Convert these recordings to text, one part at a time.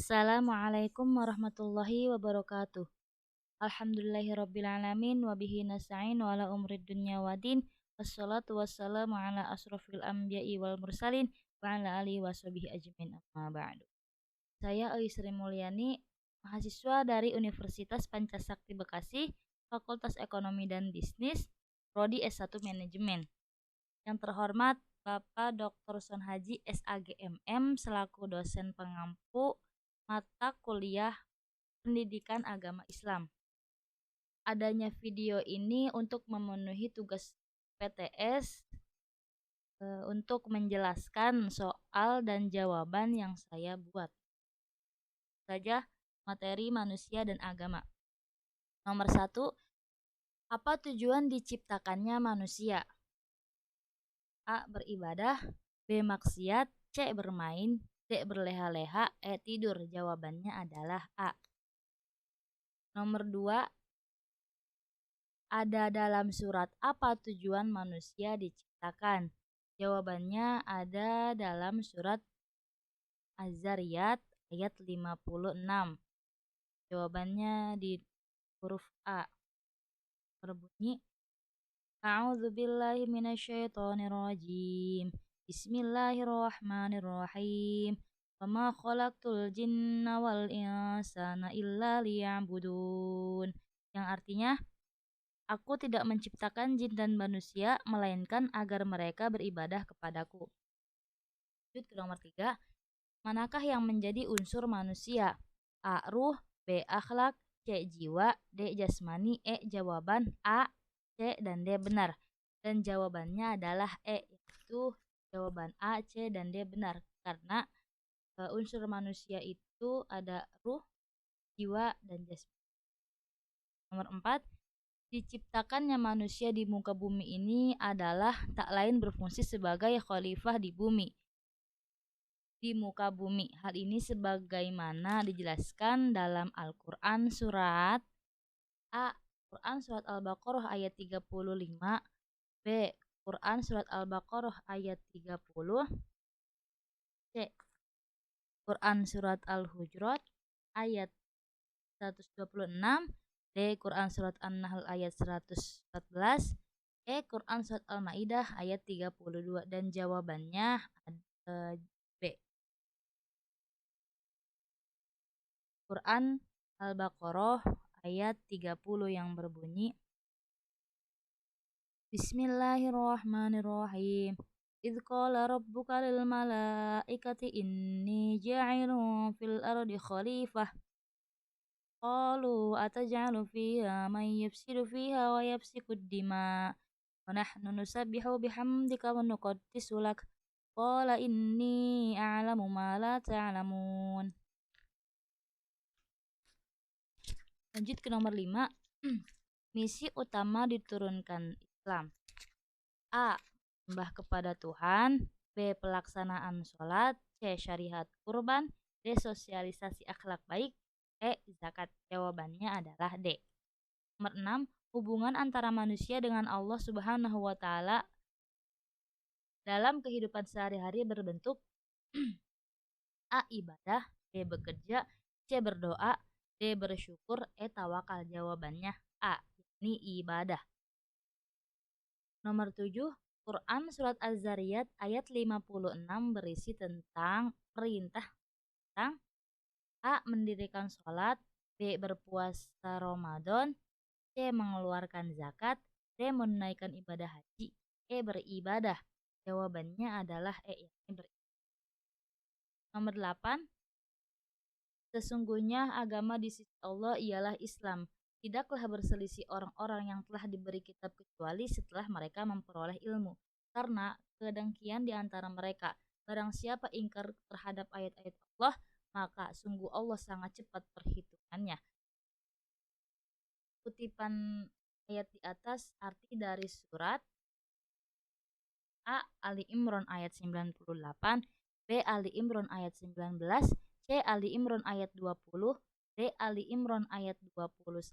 Assalamualaikum warahmatullahi wabarakatuh. Alhamdulillahirrabbilalamin wabihi nasta'in wa ala umrid dunya waddin. Wassalatu wassalamu ala asrofil anbiya'i wal mursalin wa ala alihi washabihi ajmain amma ba'du. Saya Sri Mulyani, mahasiswa dari Universitas Pancasakti Bekasi, Fakultas Ekonomi dan Bisnis, Prodi S1 Manajemen. Yang terhormat Bapak Dr. Son Haji SAGMM selaku dosen pengampu mata kuliah Pendidikan Agama Islam. Adanya video ini untuk memenuhi tugas PTS untuk menjelaskan soal dan jawaban yang saya buat. Saja materi manusia dan agama. Nomor 1, apa tujuan diciptakannya manusia? A. Beribadah, B. Maksiat, C. Bermain, D. Berleha-leha, E. Tidur. Jawabannya adalah A. Nomor 2, ada dalam surat apa tujuan manusia diciptakan? Jawabannya ada dalam surat Az-Zariyat ayat 56. Jawabannya di huruf A. Berbunyi A'udzubillahi minasyaitonirrajim. Bismillahirrahmanirrahim. Wama khalaqtul jinna wal insana illa liya'budun. Yang artinya, aku tidak menciptakan jin dan manusia melainkan agar mereka beribadah kepadaku. Lanjut ke nomor 3. Manakah yang menjadi unsur manusia? A. Ruh, B. Akhlak, C. Jiwa, D. Jasmani, E. Jawaban A, C, dan D benar. Dan jawabannya adalah E, yaitu jawaban A, C, dan D benar. Karena unsur manusia itu ada ruh, jiwa, dan jasmani. Nomor 4. Diciptakannya manusia di muka bumi ini adalah tak lain berfungsi sebagai khalifah di bumi. Di muka bumi. Hal ini sebagaimana dijelaskan dalam Al-Quran surat A. Quran surat Al-Baqarah ayat 35, B. Quran surat Al-Baqarah ayat 30, C. Quran surat Al-Hujurat ayat 126, D. Quran surat An-Nahl ayat 114, E. Quran surat Al-Maidah ayat 32. Dan jawabannya B. Quran Al-Baqarah ayat 30 yang berbunyi Bismillahirrahmanirrahim. Idz qala rabbuka lil malaikati inni ja'ilun fil ardi khalifah. Qalu ataj'alu fiha man yufsidu fiha wa yafsiku ad-dima wa nahnu nusabbihu bihamdika wa nuqaddisu lak. Qala inni a'lamu ma la ta'lamun. Lanjut ke nomor 5. Misi utama diturunkan Islam. A. Sembah kepada Tuhan, B. Pelaksanaan sholat, C. Syariat kurban, D. Sosialisasi akhlak baik, E. Zakat. Jawabannya adalah D. Nomor 6. Hubungan antara manusia dengan Allah Subhanahu wa Ta'ala dalam kehidupan sehari-hari berbentuk A. Ibadah, B. Bekerja, C. Berdoa, D. Bersyukur, E. Tawakal. Jawabannya A, yakni ibadah. Nomor 7. Quran surat Az-Zariyat ayat 56 berisi tentang perintah tentang A. Mendirikan sholat, B. Berpuasa Ramadan, C. Mengeluarkan zakat, D. Menunaikan ibadah haji, E. Beribadah. Jawabannya adalah E, yakni beribadah. Nomor 8. Sesungguhnya agama di sisi Allah ialah Islam. Tidaklah berselisih orang-orang yang telah diberi kitab kecuali setelah mereka memperoleh ilmu, karena kedengkian di antara mereka. Barang siapa ingkar terhadap ayat-ayat Allah, maka sungguh Allah sangat cepat perhitungannya. Kutipan ayat di atas arti dari surat A. Ali Imran ayat 98, B. Ali Imran ayat 19, C. Ali Imran ayat 20, D. Ali Imran ayat 21,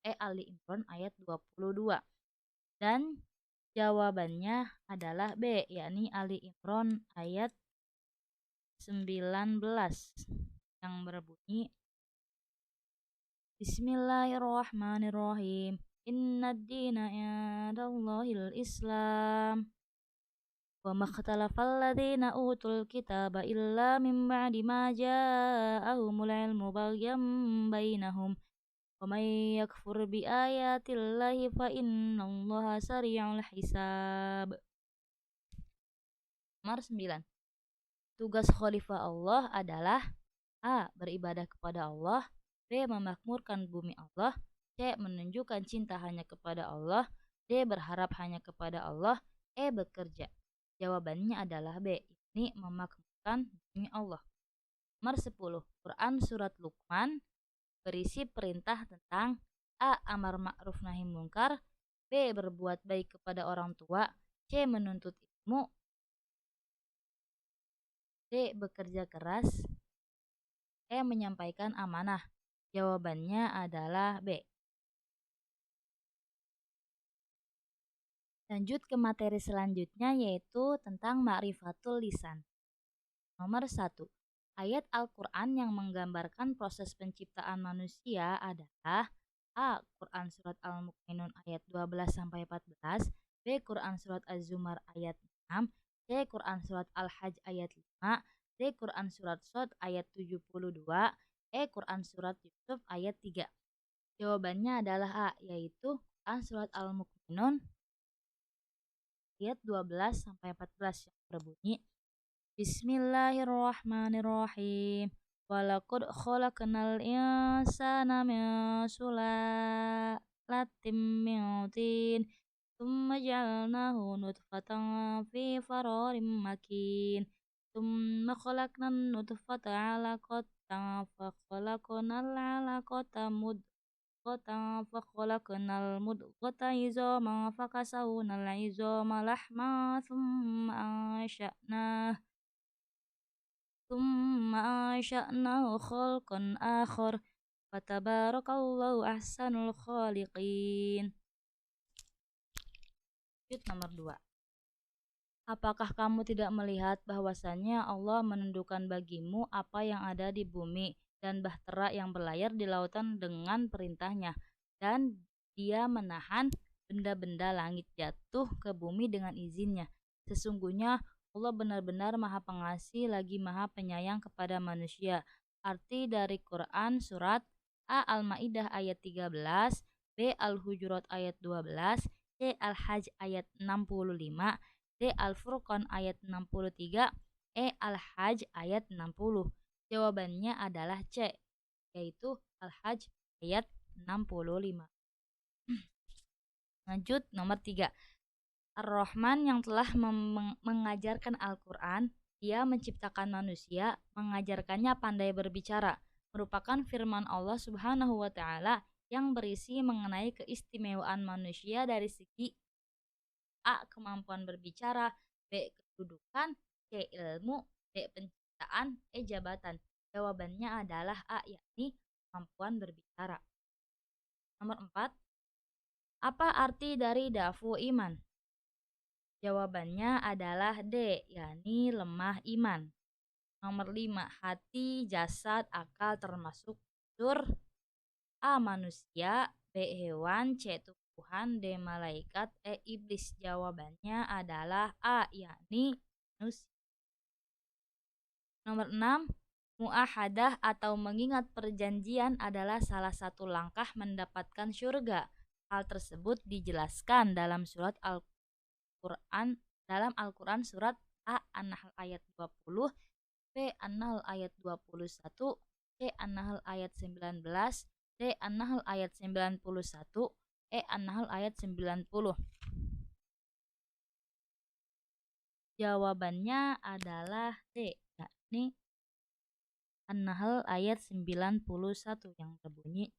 E. Ali Imran ayat 22. Dan jawabannya adalah B, yakni Ali Imran ayat 19. yang berbunyi Bismillahirrahmanirrahim. Inna dina indallahil Islam. Wa makhtalafal ladzina utul kitaba illa min ba'di ma ja'ahumul ilmu baghyan bainahum. Wa may yakfur bi ayatillahi fa innallaha sari'ul hisab. Nomor 9. Tugas khalifah Allah adalah A. Beribadah kepada Allah. B. Memakmurkan bumi Allah. C. Menunjukkan cinta hanya kepada Allah. D. Berharap hanya kepada Allah. E. Bekerja. Jawabannya adalah B. Ini memakmurkan bumi Allah. Nomor 10. Quran Surat Luqman berisi perintah tentang A. Amar ma'ruf nahi mungkar. B. Berbuat baik kepada orang tua. C. Menuntut ilmu. D. Bekerja keras. E. Menyampaikan amanah. Jawabannya adalah B. Lanjut ke materi selanjutnya yaitu tentang ma'rifatul lisan. Nomor 1. Ayat Al-Quran yang menggambarkan proses penciptaan manusia adalah A. Quran Surat Al-Mu'minun ayat 12-14. B. Quran Surat Az-Zumar ayat 6. C. Quran Surat Al-Hajj ayat 5. D. Quran Surat Shad ayat 72. E. Quran Surat Yusuf ayat 3. Jawabannya adalah A, yaitu Quran Surat Al-Mu'minun ayat 12-14 yang berbunyi Bismillahirrahmanirrahim. Walaqad khalaqnal insana min sulalatin min tin. Tsumma ja'alnahu nutfatan fi qararin makin. Tsumma khalaqnan nutfata 'alaqatan fa khalaqnal 'alaqata mudghatan fa khalaqnal mudghata 'idzaman fa kasawnal 'idzama lahman thumma ansha'nahu khalqan akhar. Fatabarakallahu ahsanul khaliqin. Ayat nomor 2. Apakah kamu tidak melihat bahwasannya Allah menundukkan bagimu apa yang ada di bumi dan bahtera yang berlayar di lautan dengan perintahnya, dan Dia menahan benda-benda langit jatuh ke bumi dengan izinnya. Sesungguhnya Allah benar-benar Maha Pengasih lagi Maha Penyayang kepada manusia. Arti dari Quran surat A. Al-Maidah ayat 13, B. Al-Hujurat ayat 12, C. Al-Hajj ayat 65, D. Al-Furqan ayat 63, E. Al-Hajj ayat 60. Jawabannya adalah C, yaitu Al-Hajj ayat 65. Lanjut nomor 3. Ar-Rahman yang telah mengajarkan Al-Quran, Dia menciptakan manusia, mengajarkannya pandai berbicara, merupakan firman Allah Subhanahu wa Ta'ala yang berisi mengenai keistimewaan manusia dari segi A. Kemampuan berbicara, B. Kedudukan, C. Ilmu, D. Penciptaan, E. Jabatan. Jawabannya adalah A, yakni kemampuan berbicara. Nomor 4. Apa arti dari dafu iman? Jawabannya adalah D, yakni lemah iman. Nomor 5. Hati, jasad, akal termasuk unsur A. Manusia, B. Hewan, C. Tumbuhan, D. Malaikat, E. Iblis. Jawabannya adalah A, yakni manusia. Nomor 6. Mu'ahadah atau mengingat perjanjian adalah salah satu langkah mendapatkan syurga. Hal tersebut dijelaskan dalam surat Al-Quran surat A. An-Nahl ayat 20, B. An-Nahl ayat 21, C. An-Nahl ayat 19, D. An-Nahl ayat 91, E. An-Nahl ayat 90. Jawabannya adalah D, yakni An-Nahl ayat 91 yang berbunyi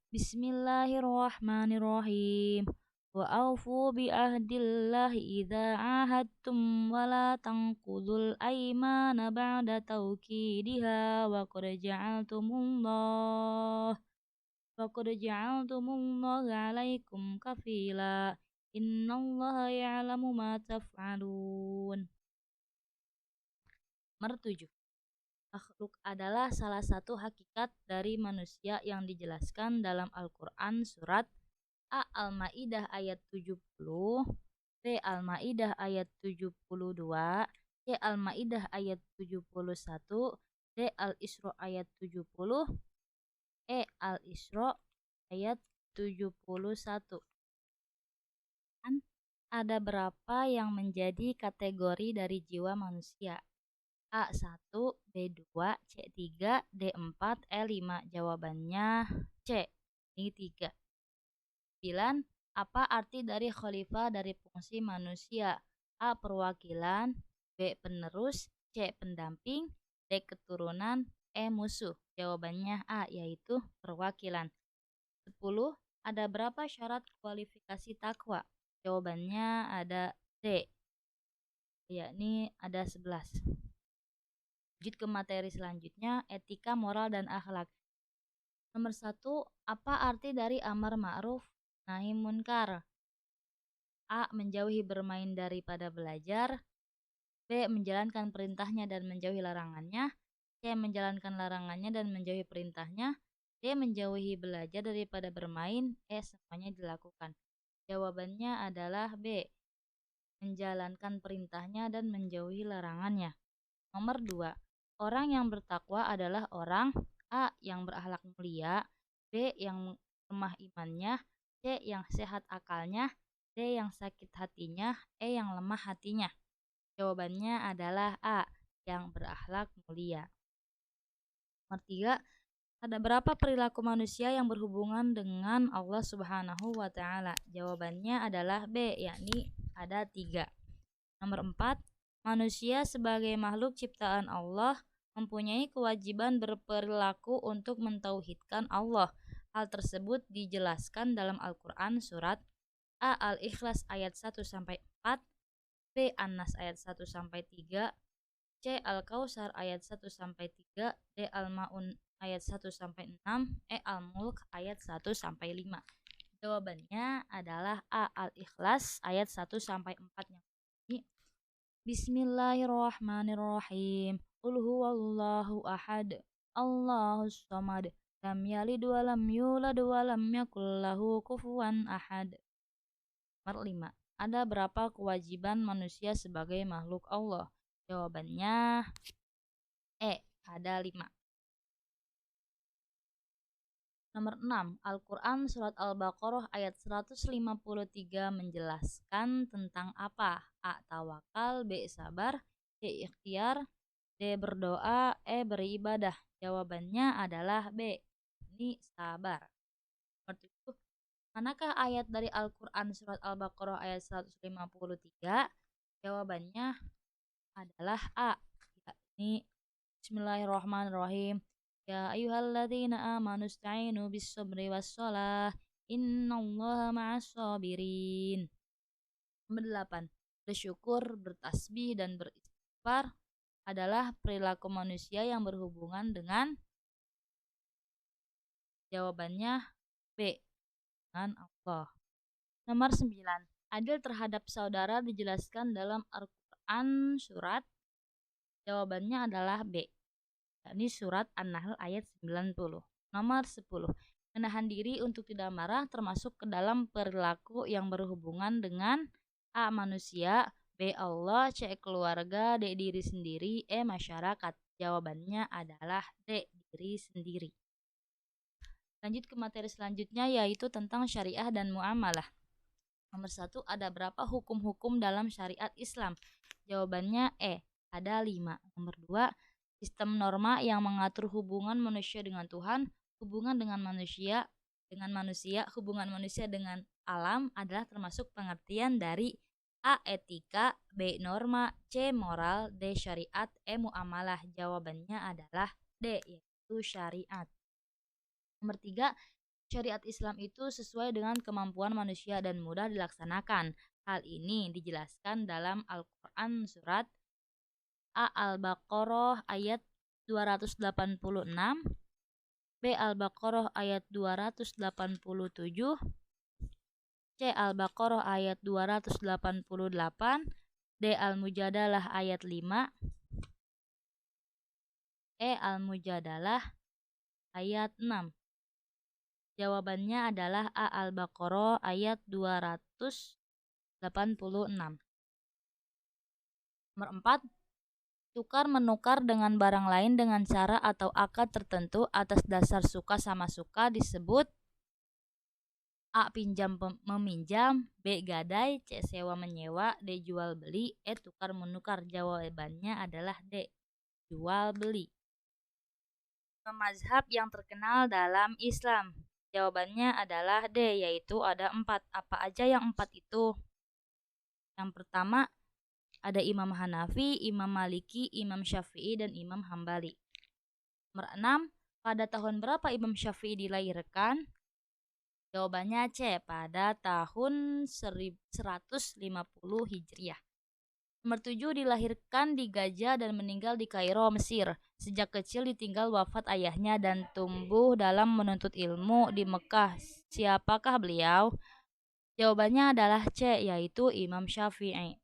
Bismillahirrahmanirrahim. Wa aufu bi ahdillahi idza ahadtum wa la tanqudul aymana ba'da tawkidiha wa qad ja'altumullaha 'alaikum kafila. Innallaha ya'lamu ma taf'alun. Nomor 7. Makhluk adalah salah satu hakikat dari manusia yang dijelaskan dalam Al-Quran surat A. Al-Ma'idah ayat 70, B. Al-Ma'idah ayat 72, C. Al-Ma'idah ayat 71, D. Al-Isra ayat 70, E. Al-Isra ayat 71. Ada berapa yang menjadi kategori dari jiwa manusia? A1, B2, C3, D4, E5. Jawabannya C. Ini 3. 9. Apa arti dari khalifah dari fungsi manusia? A. Perwakilan, B. Penerus, C. Pendamping, D. Keturunan, E. Musuh. Jawabannya A, yaitu perwakilan. 10. Ada berapa syarat kualifikasi takwa? Jawabannya ada D, yakni ada 11. Lanjut ke materi selanjutnya, etika, moral, dan akhlak. Nomor 1, apa arti dari amar ma'ruf nahi munkar? A. Menjauhi bermain daripada belajar, B. Menjalankan perintahnya dan menjauhi larangannya, C. Menjalankan larangannya dan menjauhi perintahnya, D. Menjauhi belajar daripada bermain, E. Semuanya dilakukan. Jawabannya adalah B. Menjalankan perintahnya dan menjauhi larangannya. Nomor 2. Orang yang bertakwa adalah orang A. Yang berakhlak mulia, B. Yang lemah imannya, C. Yang sehat akalnya, D. Yang sakit hatinya, E. Yang lemah hatinya. Jawabannya adalah A. Yang berakhlak mulia. Nomor 3. Ada berapa perilaku manusia yang berhubungan dengan Allah Subhanahu wa Ta'ala? Jawabannya adalah B, yakni ada 3. Nomor 4. Manusia sebagai makhluk ciptaan Allah mempunyai kewajiban berperilaku untuk mentauhidkan Allah. Hal tersebut dijelaskan dalam Al-Quran surat A. Al-Ikhlas ayat 1-4, B. An-Nas ayat 1-3, C. Al-Kausar ayat 1-3, D. Al-Ma'un ayat 1-6, E. Al-Mulk ayat 1-5. Jawabannya adalah A. Al-Ikhlas ayat 1-4 yang ini. Bismillahirrahmanirrahim. Qul huwallahu ahad, Allahus samad, lam yalid wa lam yulad wa lam yakul lahu kufuwan ahad. Nomor 5. Ada berapa kewajiban manusia sebagai makhluk Allah? Jawabannya E, ada 5. Nomor 6. Al-Quran Surat Al-Baqarah ayat 153 menjelaskan tentang apa? A. Tawakal, B. Sabar, C. Ikhtiar, D. Berdoa, E. Beribadah. Jawabannya adalah B. Ini sabar. Nomor 7. Manakah ayat dari Al-Quran Surat Al-Baqarah ayat 153? Jawabannya adalah A. Ini Bismillahirrahmanirrahim. Ya ayyuhalladzina amanu ista'inu bis-sabri was-shalah. Innallaha ma'as-sabirin. Nomor 8. Bersyukur, bertasbih, dan beristighfar adalah perilaku manusia yang berhubungan dengan jawabannya B. Dengan Allah. Nomor 9. Adil terhadap saudara dijelaskan dalam Al-Quran surat. Jawabannya adalah B. Ini surat An-Nahl ayat 90. Nomor 10. Menahan diri untuk tidak marah termasuk ke dalam perilaku yang berhubungan dengan A. Manusia, B. Allah, C. Keluarga, D. Diri sendiri, E. Masyarakat. Jawabannya adalah D. Diri sendiri. Lanjut ke materi selanjutnya yaitu tentang syariah dan muamalah. Nomor 1. Ada berapa hukum-hukum dalam syariat Islam? Jawabannya E. Ada 5. Nomor 2. Sistem norma yang mengatur hubungan manusia dengan Tuhan, hubungan dengan manusia, hubungan manusia dengan alam adalah termasuk pengertian dari A. Etika, B. Norma, C. Moral, D. Syariat, E. Muamalah. Jawabannya adalah D, yaitu syariat. Nomor 3. Syariat Islam itu sesuai dengan kemampuan manusia dan mudah dilaksanakan. Hal ini dijelaskan dalam Al-Quran surat A. Al-Baqarah ayat 286, B. Al-Baqarah ayat 287, C. Al-Baqarah ayat 288, D. Al-Mujadalah ayat 5, Al-Mujadalah ayat 6. Jawabannya adalah A. Al-Baqarah ayat 286. Nomor 4. Tukar-menukar dengan barang lain dengan cara atau akad tertentu atas dasar suka sama suka disebut A. Pinjam meminjam, B. Gadai, C. Sewa menyewa, D. Jual beli, E. Tukar menukar. Jawabannya adalah D. Jual beli. Mazhab yang terkenal dalam Islam. Jawabannya adalah D, yaitu ada 4. Apa aja yang 4 itu? Yang pertama ada Imam Hanafi, Imam Maliki, Imam Syafi'i, dan Imam Hambali. Nomor 6, pada tahun berapa Imam Syafi'i dilahirkan? Jawabannya C, pada tahun 150 Hijriah. Nomor 7, dilahirkan di Gaza dan meninggal di Kairo, Mesir. Sejak kecil ditinggal wafat ayahnya dan tumbuh dalam menuntut ilmu di Mekah. Siapakah beliau? Jawabannya adalah C, yaitu Imam Syafi'i.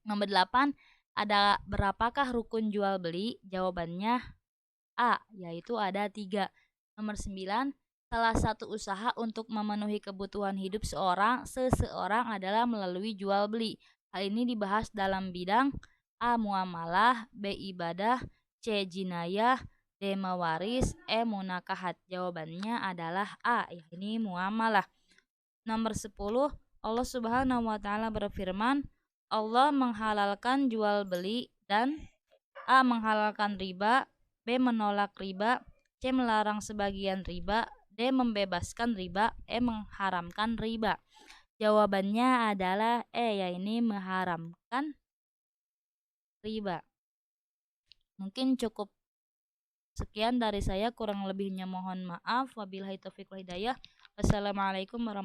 Nomor 8, ada berapakah rukun jual beli? Jawabannya A, yaitu ada 3. Nomor 9, salah satu usaha untuk memenuhi kebutuhan hidup seseorang adalah melalui jual beli. Hal ini dibahas dalam bidang A. Muamalah, B. Ibadah, C. Jinayah, D. Mawaris, E. Munakahat. Jawabannya adalah A, yakni muamalah. Nomor 10, Allah Subhanahu wa taala berfirman, Allah menghalalkan jual beli dan A. menghalalkan riba, B. menolak riba, C. melarang sebagian riba, D. membebaskan riba, E. mengharamkan riba. Jawabannya adalah E, yaitu mengharamkan riba. Mungkin cukup sekian dari saya, kurang lebihnya mohon maaf. Wabillahi taufiq wal hidayah. Wassalamualaikum warahmatullahi wabarakatuh.